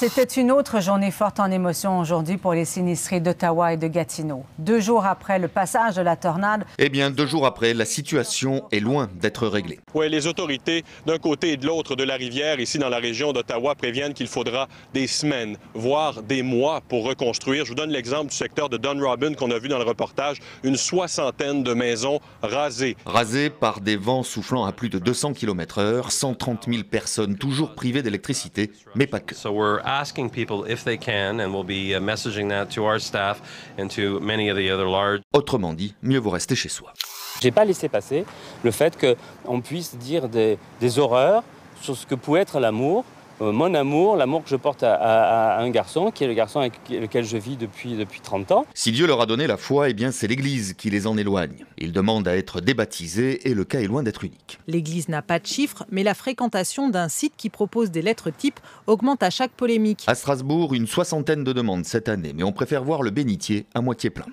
C'était une autre journée forte en émotion aujourd'hui pour les sinistrés d'Ottawa et de Gatineau. 2 jours après le passage de la tornade... Eh bien, 2 jours après, la situation est loin d'être réglée. Oui, les autorités d'un côté et de l'autre de la rivière, ici dans la région d'Ottawa, préviennent qu'il faudra des semaines, voire des mois pour reconstruire. Je vous donne l'exemple du secteur de Dunrobin qu'on a vu dans le reportage, une 60aine de maisons rasées. Rasées par des vents soufflant à plus de 200 km/h, 130 000 personnes toujours privées d'électricité, mais pas que. So we're asking people if they can, and we'll be messaging that to our staff and to many of the other large. Autrement dit, mieux vaut rester chez soi. J'ai pas laissé passer le fait qu'on puisse dire des horreurs sur ce que pouvait être l'amour, mon amour, l'amour que je porte à un garçon, qui est le garçon avec lequel je vis depuis 30 ans. Si Dieu leur a donné la foi, eh bien c'est l'Église qui les en éloigne. Ils demandent à être débaptisés et le cas est loin d'être unique. L'Église n'a pas de chiffres, mais la fréquentation d'un site qui propose des lettres types augmente à chaque polémique. À Strasbourg, une 60aine de demandes cette année, mais on préfère voir le bénitier à moitié plein.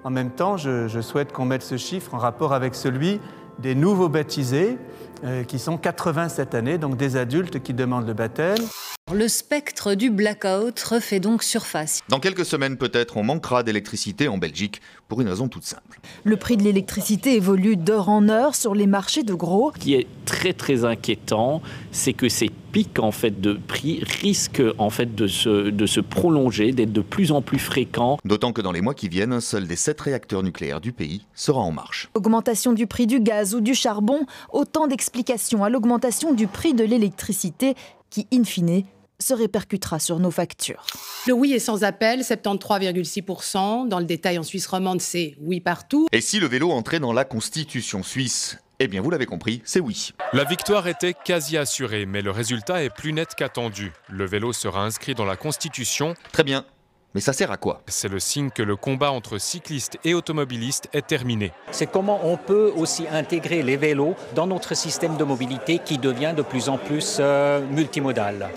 En même temps, je souhaite qu'on mette ce chiffre en rapport avec celui des nouveaux baptisés, qui sont 80 cette année, donc des adultes qui demandent le baptême. Le spectre du blackout refait donc surface. Dans quelques semaines peut-être, on manquera d'électricité en Belgique pour une raison toute simple. Le prix de l'électricité évolue d'heure en heure sur les marchés de gros. Ce qui est très inquiétant, c'est que ces pics en fait de prix risquent en fait de se prolonger, d'être de plus en plus fréquents. D'autant que dans les mois qui viennent, un seul des 7 réacteurs nucléaires du pays sera en marche. Augmentation du prix du gaz ou du charbon, autant d'explications à l'augmentation du prix de l'électricité qui, in fine, se répercutera sur nos factures. Le oui est sans appel, 73,6%. Dans le détail, en Suisse romande, c'est oui partout. Et si le vélo entrait dans la Constitution suisse ? Eh bien, vous l'avez compris, c'est oui. La victoire était quasi assurée, mais le résultat est plus net qu'attendu. Le vélo sera inscrit dans la Constitution. Très bien. Mais ça sert à quoi ? C'est le signe que le combat entre cyclistes et automobilistes est terminé. C'est comment on peut aussi intégrer les vélos dans notre système de mobilité qui devient de plus en plus multimodal.